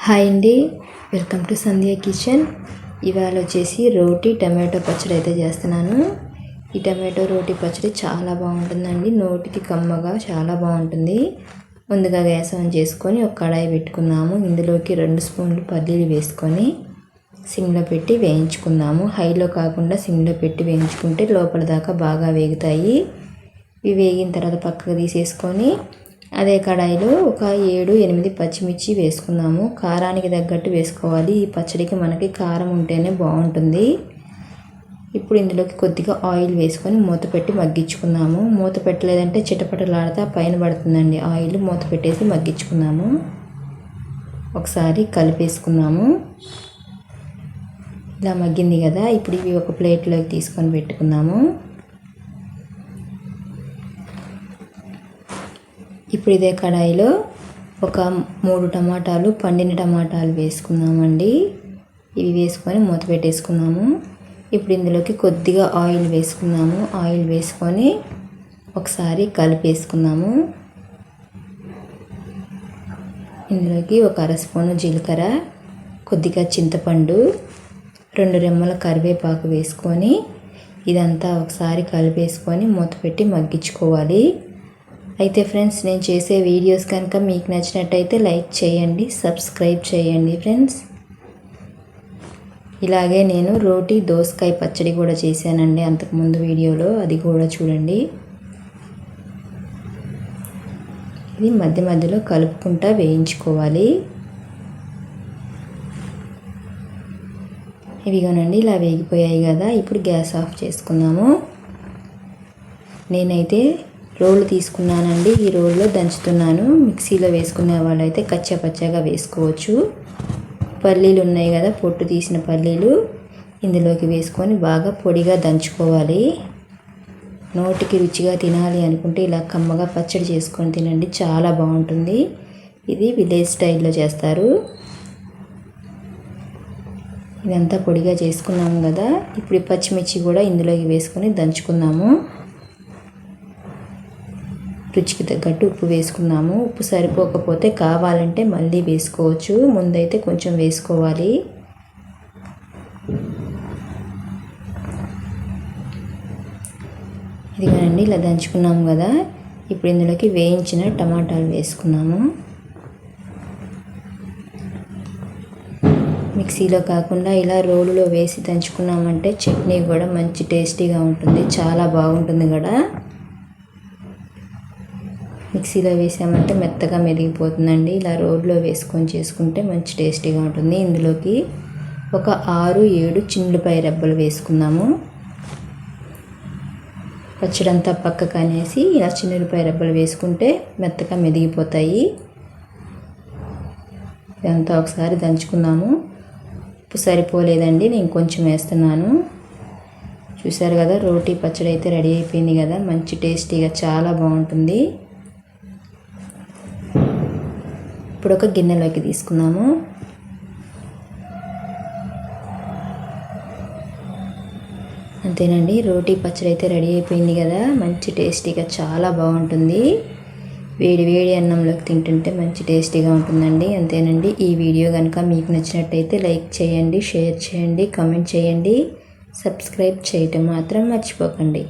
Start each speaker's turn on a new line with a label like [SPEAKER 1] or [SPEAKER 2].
[SPEAKER 1] Hi అండి, welcome to Sandhya kitchen. ఇవాళ వచ్చేసి రోటీ టమాటో పచ్చడి అయితే చేస్తున్నాను. ఈ టమాటో రోటీ పచ్చడి చాలా బాగుంటుందండి. నోటికి కమ్మగా చాలా బాగుంటుంది. ముందుగా గ్యాస్ ఆన్ చేసుకొని ఒక కడాయి పెట్టుకున్నాము. ఇందులోకి 2 స్పూన్లు పల్లీలు వేసుకొని సిమ్లో పెట్టి వేయించుకుందాము. హైలో కాకుండా సిమ్లో పెట్టి వేయించుకుంటే లోపల దాకా బాగా వేగుతాయి. ఇవి వేగిన తర్వాత పక్కకు తీసేసుకొని అదే కడాయిలో ఒక 7-8 పచ్చిమిర్చి వేసుకుందాము. కారానికి తగ్గట్టు వేసుకోవాలి. ఈ పచ్చడికి మనకి కారం ఉంటేనే బాగుంటుంది. ఇప్పుడు ఇందులోకి కొద్దిగా ఆయిల్ వేసుకొని మూత పెట్టి మగ్గించుకుందాము. మూత పెట్టలేదంటే చిటపటలాడుతా పైన పడుతుందండి ఆయిల్. మూత పెట్టేసి మగ్గించుకుందాము. ఒకసారి కలిపేసుకుందాము. ఇలా మగ్గింది కదా, ఇప్పుడు ఇవి ఒక ప్లేట్లోకి తీసుకొని పెట్టుకుందాము. ఇప్పుడు ఇదే కడాయిలో ఒక 3 టమాటాలు, పండిన టమాటాలు వేసుకుందామండి. ఇవి వేసుకొని మూత పెట్టేసుకుందాము. ఇప్పుడు ఇందులోకి కొద్దిగా ఆయిల్ వేసుకుందాము. ఆయిల్ వేసుకొని ఒకసారి కలిపేసుకుందాము. ఇందులోకి ఒక 1/2 స్పూను జీలకర్ర, కొద్దిగా చింతపండు, 2 రెమ్మల కరివేపాకు వేసుకొని ఇదంతా ఒకసారి కలిపేసుకొని మూత పెట్టి మగ్గించుకోవాలి. అయితే ఫ్రెండ్స్, నేను చేసే వీడియోస్ కనుక మీకు నచ్చినట్టయితే లైక్ చేయండి, సబ్స్క్రైబ్ చేయండి ఫ్రెండ్స్. ఇలాగే నేను రోటీ దోసకాయ పచ్చడి కూడా చేశానండి అంతకుముందు వీడియోలో, అది కూడా చూడండి. ఇది మధ్య మధ్యలో కలుపుకుంటా వేయించుకోవాలి. ఇవిగోనండి, ఇలా వేగిపోయాయి కదా. ఇప్పుడు గ్యాస్ ఆఫ్ చేసుకుందాము. నేనైతే రోలు తీసుకున్నానండి. ఈ రోల్లో దంచుతున్నాను. మిక్సీలో వేసుకునే వాళ్ళైతే కచ్చాపచ్చాగా వేసుకోవచ్చు. పల్లీలు ఉన్నాయి కదా, పొట్టు తీసిన పల్లీలు ఇందులోకి వేసుకొని బాగా పొడిగా దంచుకోవాలి. నోటికి రుచిగా తినాలి అనుకుంటే ఇలా కమ్మగా పచ్చడి చేసుకొని తినండి, చాలా బాగుంటుంది. ఇది విలేజ్ స్టైల్లో చేస్తారు. ఇదంతా పొడిగా చేసుకున్నాము కదా. ఇప్పుడు పచ్చిమిర్చి కూడా ఇందులోకి వేసుకొని దంచుకుందాము. రుచికి తగ్గట్టు ఉప్పు వేసుకుందాము. ఉప్పు సరిపోకపోతే కావాలంటే మళ్ళీ వేసుకోవచ్చు. ముందైతే కొంచెం వేసుకోవాలి. ఇదిగోనండి, ఇలా దంచుకున్నాము కదా. ఇప్పుడు ఇందులోకి వేయించిన టమాటాలు వేసుకున్నాము. మిక్సీలో కాకుండా ఇలా రోలులో వేసి దంచుకున్నామంటే చట్నీ కూడా మంచి టేస్టీగా ఉంటుంది, చాలా బాగుంటుంది కూడా. మిక్సీలో వేసామంటే మెత్తగా మెదిగిపోతుందండి. ఇలా రోడ్లో వేసుకొని చేసుకుంటే మంచి టేస్టీగా ఉంటుంది. ఇందులోకి ఒక 6-7 చిన్నులపాయ రెబ్బలు వేసుకుందాము. పచ్చడంతా పక్కకు అనేసి ఇలా చిన్నులపాయ రెబ్బలు వేసుకుంటే మెత్తగా మెదిగిపోతాయి. ఇదంతా ఒకసారి దంచుకుందాము. ఉప్పు సరిపోలేదండి, నేను కొంచెం వేస్తున్నాను. చూసారు కదా, రోటీ పచ్చడి అయితే రెడీ అయిపోయింది కదా. మంచి టేస్టీగా చాలా బాగుంటుంది. ఇప్పుడు ఒక గిన్నెలోకి తీసుకుందాము. అంతేనండి, రోటీ పచ్చడి అయితే రెడీ అయిపోయింది కదా. మంచి టేస్టీగా చాలా బాగుంటుంది. వేడి వేడి అన్నంలోకి తింటుంటే మంచి టేస్టీగా ఉంటుందండి. అంతేనండి, ఈ వీడియో కనుక మీకు నచ్చినట్టయితే లైక్ చేయండి, షేర్ చేయండి, కామెంట్ చేయండి, సబ్స్క్రైబ్ చేయటం మాత్రం మర్చిపోకండి.